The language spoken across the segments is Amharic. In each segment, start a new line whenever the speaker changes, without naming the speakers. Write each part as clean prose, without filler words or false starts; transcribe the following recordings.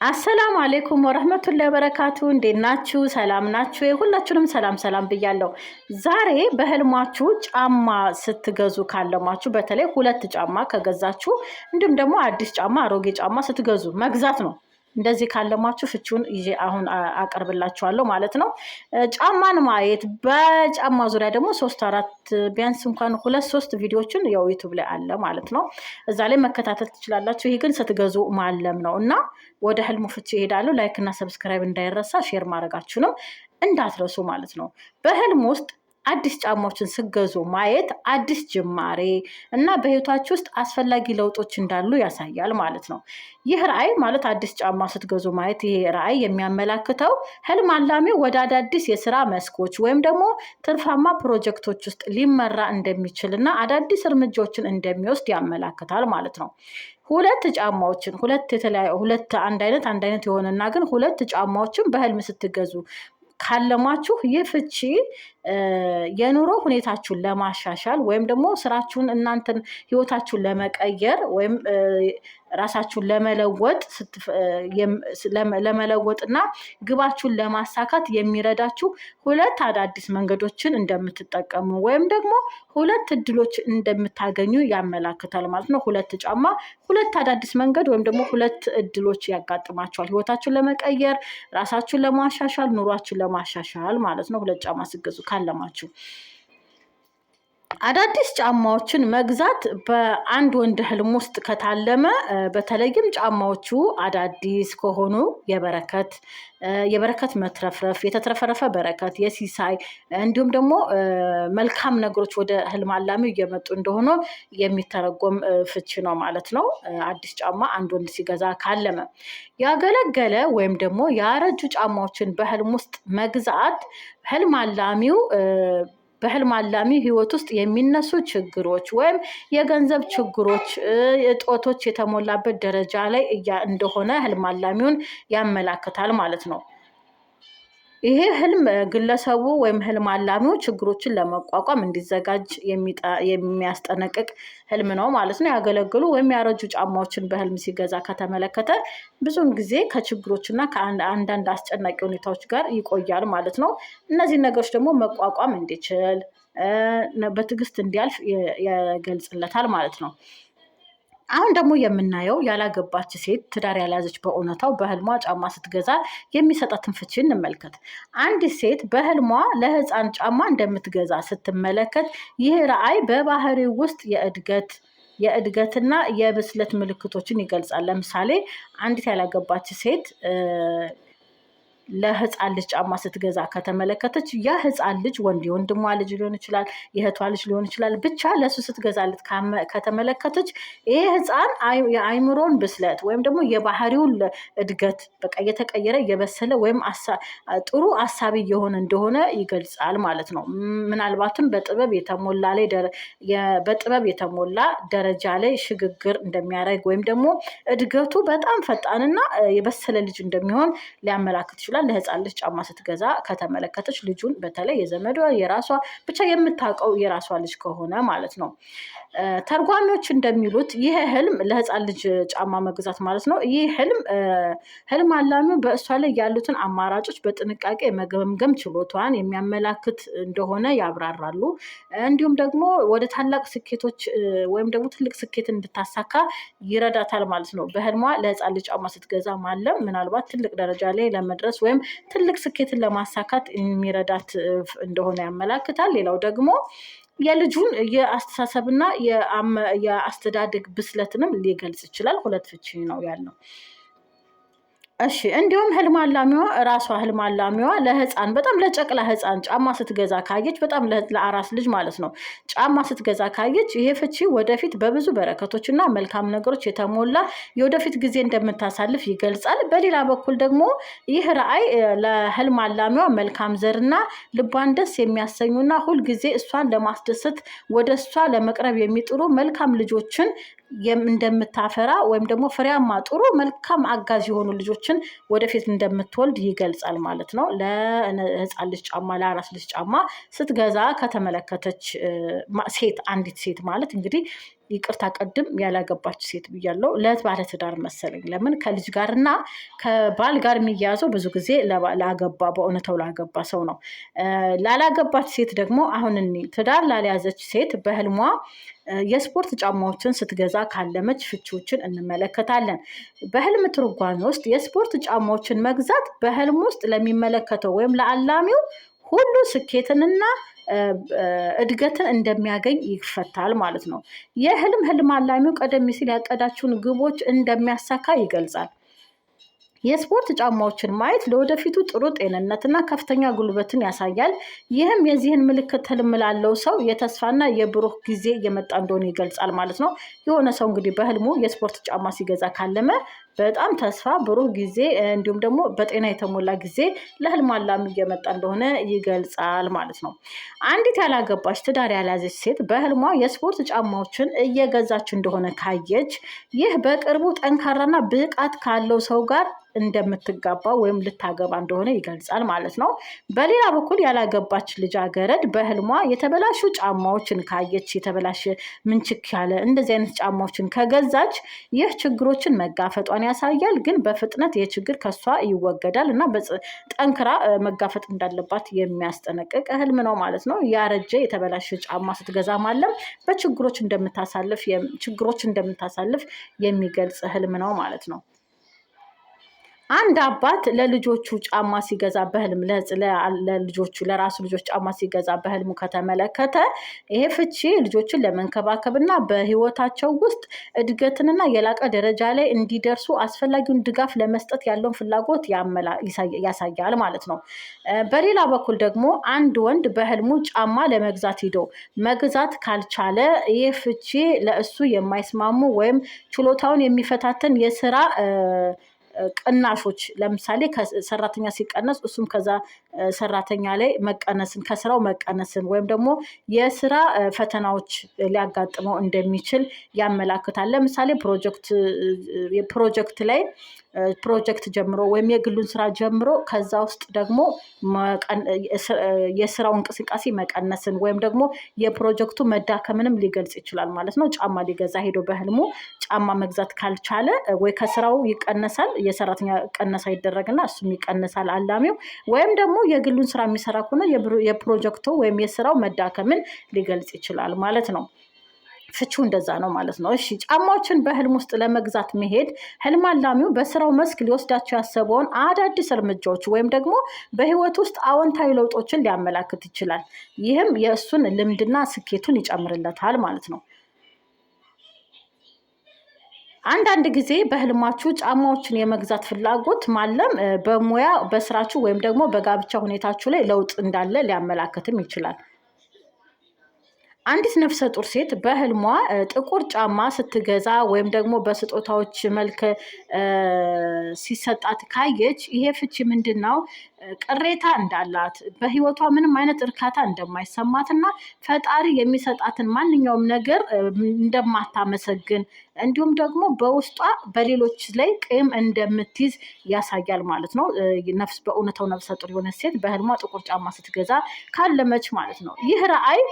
አሰላሙ አለይኩም ወራህመቱላሂ ወበረካቱ። እንዴት ናችሁ? ሰላም ናችሁ? ሁላችሁንም ሰላም ብያለሁ። ዛሬ በህልማችሁ ጫማ ስትገዙ ካለማችሁ በተለይ ሁለት ጫማ ከገዛችሁ እንዲሁም ደግሞ አዲስ ጫማ አሮጌ ጫማ ስትገዙ መግዛት ነው። እንደዚህ ካለማችሁ ፍቺውን ይዤ አሁን አቀርብላችኋለሁ ማለት ነው። ጫማን ማየት በጫማ ዙሪያ ደግሞ 3-4 ቢያንስ እንኳን 2-3 ቪዲዮዎችን ያው ዩቲዩብ ላይ አለ ማለት ነው። እዛ ላይ መከታተል ትችላላችሁ። ይሄ ግን ስትገዙ ማለም ነው እና ወደ ህልሙ ፍቺ ይሄዳሉ። ላይክ እና ሰብስክራይብ እንዳይረሳ፣ ሼር ማድረጋችሁንም እንዳትረሱ ማለት ነው። በህልም ውስጥ አዲስ ጫማዎችን ስገዙ ማየት አዲስ ጅማሬ እና በህይወታችሁ ውስጥ አስፈላጊ ለውጦች እንዳሉ ያሳያል ማለት ነው። ይህ ራዕይ ማለት አዲስ ጫማ ስትገዙ ማየት ይሄ ራዕይ የሚያመላክተው ህልም አላሚው ወደ አዳዲስ የስራ መስኮች ወይም ደግሞ ትርፋማ ፕሮጀክቶች ውስጥ ሊመራ እንደሚችል እና አዳዲስ እርምጃዎችን እንደሚወስድ ያመላክታል ማለት ነው። ሁለት ጫማዎችን ሁለት አንድ አይነት የሆነና ግን ሁለት ጫማዎችን በህልም ስትገዙ ካለማችሁ ይህ ፍቺ የኑሮ ሁኔታችሁን ለማሻሻል ወይም ደግሞ ስራችሁን እናንተን ህይወታችሁን ለመቀየር ወይም ራሳችሁን ለመለወጥና ግባችሁን ለማሳካት የሚረዳችሁ ሁለት አዳዲስ መንገዶችን እንደምትጠቀሙ ወይም ደግሞ ሁለት እድሎች እንደምታገኙ ያመላክታል ማለት ነው። ሁለት ጫማ ሁለት አዳዲስ መንገድ ወይም ደግሞ ሁለት እድሎች ያጋጥማችኋል ህይወታችሁን ለመቀየር፣ ራሳችሁን ለማሻሻል፣ ኑሯችሁን ለማሻሻል ማለት ነው። ሁለት ጫማ ስትገዙ ካለማችሁ አዳዲስ ጫማዎችን መግዛት በአንድ ወንድ ህልም ውስጥ ከታለመ በተለይም ጫማዎቹ አዳዲስ ከሆኑ የበረከት መትረፍረፍ፣ የተትረፈረፈ በረከት፣ የሲሳይ እንዲሁም ደግሞ መልካም ነገሮች ወደ ህልም አላሚው እየመጡ እንደሆነ የሚተረጎም ፍቺ ነው ማለት ነው። አዲስ ጫማ አንድ ወንድ ሲገዛ ካለመ ያገለገለ ወይም ደግሞ ያረጁ ጫማዎችን በህልም ውስጥ መግዛት በህልም አላሚ ህይወት ውስጥ የሚነሱ ችግሮች ወይም የገንዘብ ችግሮች፣ እጦቶች የተሞላበት ደረጃ ላይ እንደሆነ ህልም አላሚውን ያመላክታል ማለት ነው። ይሄ ህልም ግለሰቡ ወይም ህልም አላሚው ችግሮችን ለመቋቋም እንዲዘጋጅ የሚያስጠነቅቅ ህልም ነው ማለት ነው። ያገለግሉ ወይም ያረጁ ጫማዎችን በህልም ሲገዛ ከተመለከተ ብዙውን ጊዜ ከችግሮችና ከአንዳንድ አስጨናቂ ሁኔታዎች ጋር ይቆያል ማለት ነው። እነዚህ ነገሮች ደግሞ መቋቋም እንዲችል በትዕግስት እንዲያልፍ ይገልጽለታል ማለት ነው። አሁን ደግሞ የምናየው ያላገባች ሴት ትዳር ያልያዘች በእውነታው በህልሟ ጫማ ስትገዛ የሚሰጣትን ፍቺ እንመልከት። አንዲት ሴት በህልሟ ለህፃን ጫማ እንደምትገዛ ስትመለከት ይህ ራዕይ በባህሪው ውስጥ የእድገትና የብስለት ምልክቶችን ይገልጻል። ለምሳሌ አንዲት ያላገባች ሴት ለህፃን ልጅ ጫማ ስትገዛ ከተመለከተች ያ ህፃን ልጅ የወንድሟ ልጅ ሊሆን ይችላል፣ የእህቷ ልጅ ሊሆን ይችላል። ብቻ ለሱ ስትገዛለት ከተመለከተች ይሄ ህፃን የአይምሮን ብስለት ወይም ደግሞ የባህሪውን እድገት በቃ እየተቀየረ እየበሰለ ወይም ጥሩ አሳቢ የሆነ እንደሆነ ይገልጻል ማለት ነው። ምናልባትም በጥበብ የተሞላ ደረጃ ላይ ሽግግር እንደሚያደርግ ወይም ደግሞ እድገቱ በጣም ፈጣንና የበሰለ ልጅ እንደሚሆን ሊያመላክት ይችላል። ለህፃን ልጅ ጫማ ስትገዛ ከተመለከተች ልጁን በተለይ የዘመዷ የራሷ ብቻ የምታውቀው የራሷ ልጅ ከሆነ ማለት ነው። ተርጓሚዎች እንደሚሉት ይህ ህልም ለህፃን ልጅ ጫማ መግዛት ማለት ነው። ይህ ህልም አላሚው በእሷ ላይ ያሉትን አማራጮች በጥንቃቄ የመገምገም ችሎታዋን የሚያመላክት እንደሆነ ያብራራሉ። እንዲሁም ደግሞ ወደ ታላቅ ስኬቶች ወይም ደግሞ ትልቅ ስኬት እንድታሳካ ይረዳታል ማለት ነው። በህልሟ ለህፃን ልጅ ጫማ ስትገዛ ማለም ምናልባት ትልቅ ደረጃ ላይ ለመድረስ ወይም ትልቅ ስኬትን ለማሳካት የሚረዳት እንደሆነ ያመላክታል። ሌላው ደግሞ የልጁን የአስተሳሰብና የአስተዳደግ ብስለትንም ሊገልጽ ይችላል። ሁለት ፍቺ ነው ያለው። እሺ እንዲሁም ህልም አላሚዋ ለህፃን በጣም ለጨቅላ ህፃን ጫማ ስትገዛ ካየች በጣም ለአራስ ልጅ ማለት ነው ጫማ ስትገዛ ካየች ይሄ ፍቺ ወደፊት በብዙ በረከቶች እና መልካም ነገሮች የተሞላ የወደፊት ጊዜ እንደምታሳልፍ ይገልጻል። በሌላ በኩል ደግሞ ይህ ራዕይ ለህልም አላሚዋ መልካም ዘርና ልቧን ደስ የሚያሰኙና ሁልጊዜ እሷን ለማስደሰት ወደ እሷ ለመቅረብ የሚጥሩ መልካም ልጆችን እንደምታፈራ ወይም ደግሞ ፍሬያማ ጥሩ መልካም አጋዥ የሆኑ ልጆችን ወደፊት እንደምትወልድ ይገልጻል ማለት ነው። ለህፃን ልጅ ጫማ ለአራስ ልጅ ጫማ ስትገዛ ከተመለከተች አንዲት ሴት ማለት እንግዲህ ይቅርታ ቀድም ያላገባች ሴት ብያለሁ። ለባለትዳር መሰለኝ። ለምን ከልጅ ጋርና ከባል ጋር የሚያያዘው ብዙ ጊዜ ላገባ በእውነታው ላገባ ሰው ነው። ላላገባች ሴት ደግሞ አሁን ትዳር ላልያዘች ሴት በህልሟ የስፖርት ጫማዎችን ስትገዛ ካለመች ፍቺዎችን እንመለከታለን። በህልም ትርጓሜ ውስጥ የስፖርት ጫማዎችን መግዛት በህልም ውስጥ ለሚመለከተው ወይም ለአላሚው ሁሉ ስኬትንና እድገትን እንደሚያገኝ ይፈታል ማለት ነው። የህልም አላሚው ቀደም ሲል ያቀዳቸውን ግቦች እንደሚያሳካ ይገልጻል። የስፖርት ጫማዎችን ማየት ለወደፊቱ ጥሩ ጤንነትና ከፍተኛ ጉልበትን ያሳያል። ይህም የዚህን ምልክት ህልም ላለው ሰው የተስፋና የብሩህ ጊዜ እየመጣ እንደሆነ ይገልጻል ማለት ነው። የሆነ ሰው እንግዲህ በህልሙ የስፖርት ጫማ ሲገዛ ካለመ በጣም ተስፋ ብሩህ ጊዜ እንዲሁም ደግሞ በጤና የተሞላ ጊዜ ለህልም አላሚ እየመጣ እንደሆነ ይገልጻል ማለት ነው። አንዲት ያላገባች ትዳር ያልያዘች ሴት በህልሟ የስፖርት ጫማዎችን እየገዛች እንደሆነ ካየች ይህ በቅርቡ ጠንካራና ብቃት ካለው ሰው ጋር እንደምትጋባ ወይም ልታገባ እንደሆነ ይገልጻል ማለት ነው። በሌላ በኩል ያላገባች ልጃገረድ በህልሟ የተበላሹ ጫማዎችን ካየች የተበላሸ ምንችክ ያለ እንደዚህ አይነት ጫማዎችን ከገዛች ይህ ችግሮችን መጋፈጧን ያሳያል። ግን በፍጥነት የችግር ከሷ ይወገዳል እና ጠንክራ መጋፈጥ እንዳለባት የሚያስጠነቅቅ ህልም ነው ማለት ነው። ያረጀ የተበላሸ ጫማ ስትገዛ ማለም በችግሮች እንደምታሳልፍ የሚገልጽ ህልም ነው ማለት ነው። አንድ አባት ለልጆቹ ጫማ ሲገዛ በህልም ለልጆቹ ለራሱ ልጆች ጫማ ሲገዛ በህልሙ ከተመለከተ ይሄ ፍቺ ልጆችን ለመንከባከብና በህይወታቸው ውስጥ እድገትንና የላቀ ደረጃ ላይ እንዲደርሱ አስፈላጊውን ድጋፍ ለመስጠት ያለውን ፍላጎት ያሳያል ማለት ነው። በሌላ በኩል ደግሞ አንድ ወንድ በህልሙ ጫማ ለመግዛት ሂዶ መግዛት ካልቻለ ይህ ፍቺ ለእሱ የማይስማሙ ወይም ችሎታውን የሚፈታተን የስራ ቅናሾች ለምሳሌ ሰራተኛ ሲቀነስ እሱም ከዛ ሰራተኛ ላይ ከስራው መቀነስን ወይም ደግሞ የስራ ፈተናዎች ሊያጋጥመው እንደሚችል ያመላክታል። ለምሳሌ ፕሮጀክት ጀምሮ ወይም የግሉን ስራ ጀምሮ ከዛ ውስጥ ደግሞ የስራው እንቅስቃሴ መቀነስን ወይም ደግሞ የፕሮጀክቱ መዳከምንም ሊገልጽ ይችላል ማለት ነው። ጫማ ሊገዛ ሄዶ በህልሙ ጫማ መግዛት ካልቻለ ወይ ከስራው ይቀነሳል፣ የሰራተኛ ቀነሳ ይደረግና እሱም ይቀነሳል አላሚው፣ ወይም ደግሞ የግሉን ስራ የሚሰራ ከሆነ የፕሮጀክቱ ወይም የስራው መዳከምን ሊገልጽ ይችላል ማለት ነው። ፍቺው እንደዛ ነው ማለት ነው። እሺ ጫማዎችን በህልም ውስጥ ለመግዛት መሄድ ህልም አላሚው በስራው መስክ ሊወስዳቸው ያሰበውን አዳዲስ እርምጃዎች ወይም ደግሞ በህይወት ውስጥ አዎንታዊ ለውጦችን ሊያመላክት ይችላል። ይህም የእሱን ልምድና ስኬቱን ይጨምርለታል ማለት ነው። አንዳንድ ጊዜ በህልማችሁ ጫማዎችን የመግዛት ፍላጎት ማለም በሙያ በስራችሁ ወይም ደግሞ በጋብቻ ሁኔታችሁ ላይ ለውጥ እንዳለ ሊያመላክትም ይችላል። አንዲት ነፍሰ ጡር ሴት በህልሟ ጥቁር ጫማ ስትገዛ ወይም ደግሞ በስጦታዎች መልክ ሲሰጣት ካየች ይሄ ፍቺ ምንድን ነው? ቅሬታ እንዳላት፣ በህይወቷ ምንም አይነት እርካታ እንደማይሰማትና ፈጣሪ የሚሰጣትን ማንኛውም ነገር እንደማታመሰግን እንዲሁም ደግሞ በውስጧ በሌሎች ላይ ቂም እንደምትይዝ ያሳያል ማለት ነው። በእውነታው ነፍሰ ጡር የሆነች ሴት በህልሟ ጥቁር ጫማ ስትገዛ ካለመች ማለት ነው። ይህ ራዕይ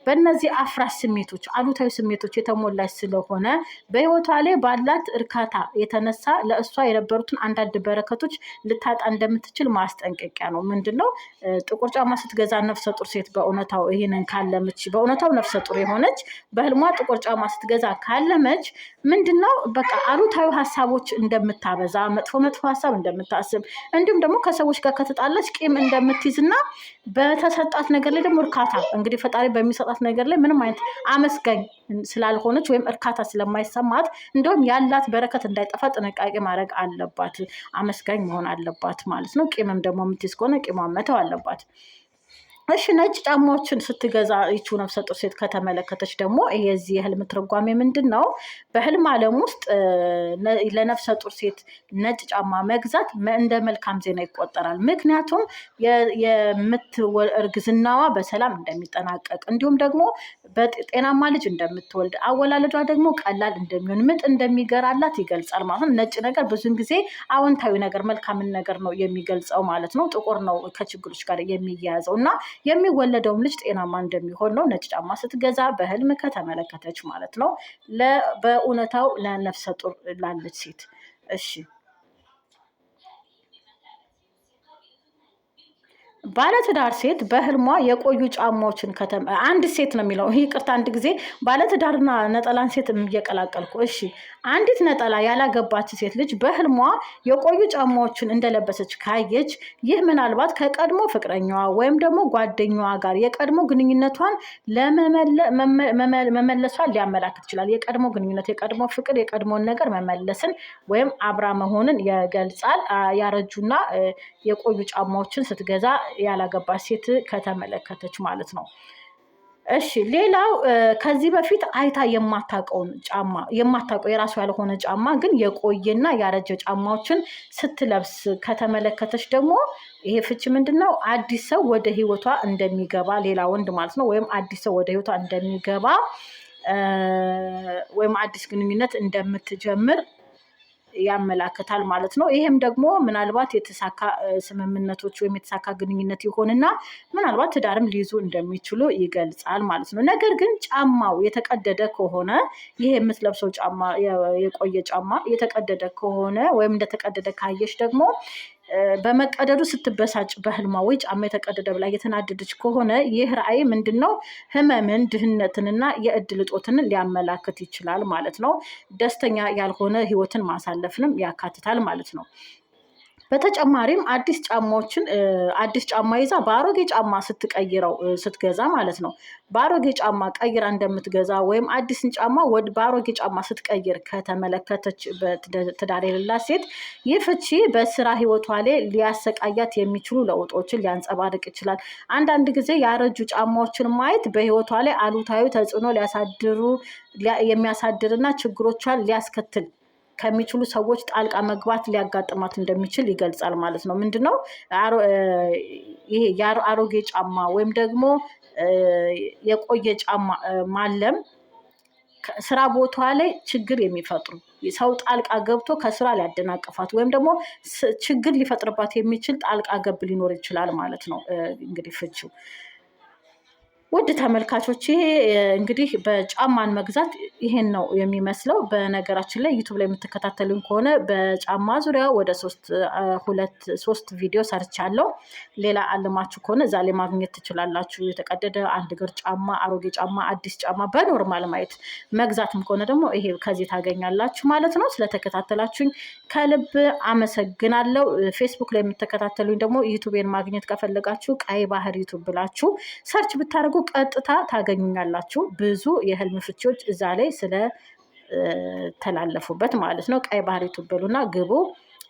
በእነዚህ አፍራሽ ስሜቶች፣ አሉታዊ ስሜቶች የተሞላች ስለሆነ በህይወቷ ላይ ባላት እርካታ የተነሳ ለእሷ የነበሩትን አንዳንድ በረከቶች ልታጣ እንደምትችል ማስጠንቀቂያ ነው። ምንድነው? ጥቁር ጫማ ስትገዛ ነፍሰ ጡር ሴት በእውነታው ይሄንን ካለመች፣ በእውነታው ነፍሰ ጡር የሆነች በህልሟ ጥቁር ጫማ ስትገዛ ካለመች ምንድነው? በቃ አሉታዊ ሀሳቦች እንደምታበዛ፣ መጥፎ ሀሳብ እንደምታስብ እንዲሁም ደግሞ ከሰዎች ጋር ከተጣላች ቂም እንደምትይዝና በተሰጣት ነገር ላይ ደግሞ እርካታ እንግዲህ ፈጣሪ በሚሰጣት ነገር ላይ ምንም አይነት አመስጋኝ ስላልሆነች ወይም እርካታ ስለማይሰማት እንደውም ያላት በረከት እንዳይጠፋ ጥንቃቄ ማድረግ አለባት። አመስጋኝ መሆን አለባት ማለት ነው። ቂምም ደግሞ የምትይዝ ከሆነ ቂሟን መተው አለባት። እሺ ነጭ ጫማዎችን ስትገዛ ይቺ ነፍሰ ጡር ሴት ከተመለከተች ደግሞ የዚህ የህልም ትርጓሜ ምንድን ነው? በህልም ዓለም ውስጥ ለነፍሰ ጡር ሴት ነጭ ጫማ መግዛት እንደ መልካም ዜና ይቆጠራል። ምክንያቱም እርግዝናዋ በሰላም እንደሚጠናቀቅ እንዲሁም ደግሞ በጤናማ ልጅ እንደምትወልድ፣ አወላለዷ ደግሞ ቀላል እንደሚሆን፣ ምጥ እንደሚገራላት ይገልጻል ማለት ነው። ነጭ ነገር ብዙን ጊዜ አዎንታዊ ነገር መልካምን ነገር ነው የሚገልጸው ማለት ነው። ጥቁር ነው ከችግሮች ጋር የሚያያዘው እና የሚወለደውም ልጅ ጤናማ እንደሚሆን ነው። ነጭ ጫማ ስትገዛ በህልም ከተመለከተች ማለት ነው። በእውነታው ለነፍሰ ጡር ላለች ሴት። እሺ ባለትዳር ሴት በህልሟ የቆዩ ጫማዎችን አንድ ሴት ነው የሚለው። ይቅርታ አንድ ጊዜ ባለትዳርና ነጠላን ሴት እየቀላቀልኩ። እሺ አንዲት ነጠላ ያላገባች ሴት ልጅ በህልሟ የቆዩ ጫማዎችን እንደለበሰች ካየች ይህ ምናልባት ከቀድሞ ፍቅረኛዋ ወይም ደግሞ ጓደኛዋ ጋር የቀድሞ ግንኙነቷን መመለሷን ሊያመላክት ይችላል። የቀድሞ ግንኙነት፣ የቀድሞ ፍቅር፣ የቀድሞን ነገር መመለስን ወይም አብራ መሆንን ይገልጻል። ያረጁና የቆዩ ጫማዎችን ስትገዛ ያላገባች ሴት ከተመለከተች ማለት ነው። እሺ ሌላው ከዚህ በፊት አይታ የማታውቀው የራሱ ያልሆነ ጫማ ግን የቆየና ያረጀ ጫማዎችን ስትለብስ ከተመለከተች ደግሞ ይሄ ፍቺ ምንድነው? አዲስ ሰው ወደ ህይወቷ እንደሚገባ፣ ሌላ ወንድ ማለት ነው። ወይም አዲስ ሰው ወደ ህይወቷ እንደሚገባ ወይም አዲስ ግንኙነት እንደምትጀምር ያመላክታል ማለት ነው። ይሄም ደግሞ ምናልባት የተሳካ ስምምነቶች ወይም የተሳካ ግንኙነት ይሆንና ምናልባት ትዳርም ሊይዙ እንደሚችሉ ይገልጻል ማለት ነው። ነገር ግን ጫማው የተቀደደ ከሆነ ይሄ የምትለብሰው ጫማ የቆየ ጫማ የተቀደደ ከሆነ ወይም እንደተቀደደ ካየሽ ደግሞ በመቀደዱ ስትበሳጭ በህልሟ ወይ ጫማ የተቀደደ ብላ እየተናደደች ከሆነ ይህ ራዕይ ምንድነው? ህመምን፣ ድህነትንና የእድል እጦትን ሊያመላክት ይችላል ማለት ነው። ደስተኛ ያልሆነ ህይወትን ማሳለፍንም ያካትታል ማለት ነው። በተጨማሪም አዲስ ጫማ ይዛ በአሮጌ ጫማ ስትገዛ ማለት ነው። በአሮጌ ጫማ ቀይራ እንደምትገዛ ወይም አዲስን ጫማ በአሮጌ ጫማ ስትቀይር ከተመለከተች ትዳር የሌላት ሴት ይህ ፍቺ በስራ ህይወቷ ላይ ሊያሰቃያት የሚችሉ ለውጦችን ሊያንጸባርቅ ይችላል። አንዳንድ ጊዜ ያረጁ ጫማዎችን ማየት በህይወቷ ላይ አሉታዊ ተጽዕኖ የሚያሳድርና ችግሮቿን ሊያስከትል ከሚችሉ ሰዎች ጣልቃ መግባት ሊያጋጥማት እንደሚችል ይገልጻል ማለት ነው። ምንድነው? ይሄ የአሮጌ ጫማ ወይም ደግሞ የቆየ ጫማ ማለም ስራ ቦታ ላይ ችግር የሚፈጥሩ ሰው ጣልቃ ገብቶ ከስራ ሊያደናቅፋት ወይም ደግሞ ችግር ሊፈጥርባት የሚችል ጣልቃ ገብ ሊኖር ይችላል ማለት ነው። እንግዲህ ፍቺው ውድ ተመልካቾች ይሄ እንግዲህ በጫማን መግዛት ይሄን ነው የሚመስለው። በነገራችን ላይ ዩቱብ ላይ የምትከታተሉኝ ከሆነ በጫማ ዙሪያ ወደ ሶስት ቪዲዮ ሰርቻለሁ። ሌላ አልማችሁ ከሆነ እዛ ላይ ማግኘት ትችላላችሁ። የተቀደደ አንድ እግር ጫማ፣ አሮጌ ጫማ፣ አዲስ ጫማ በኖርማል ማየት፣ መግዛትም ከሆነ ደግሞ ይሄ ከዚህ ታገኛላችሁ ማለት ነው። ስለተከታተላችሁኝ ከልብ አመሰግናለሁ። ፌስቡክ ላይ የምትከታተሉኝ ደግሞ ዩቱቤን ማግኘት ከፈለጋችሁ ቀይ ባህር ዩቱብ ብላችሁ ሰርች ብታደርጉ ቀጥታ ታገኙኛላችሁ። ብዙ የህልም ፍቺዎች እዛ ላይ ስለተላለፉበት ማለት ነው። ቀይ ባህር ዩቱብ በሉና ግቡ።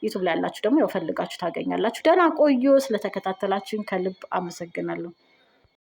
ዩቱብ ላይ ያላችሁ ደግሞ ያው ፈልጋችሁ ታገኛላችሁ። ደህና ቆዩ። ስለተከታተላችሁኝ ከልብ አመሰግናለሁ።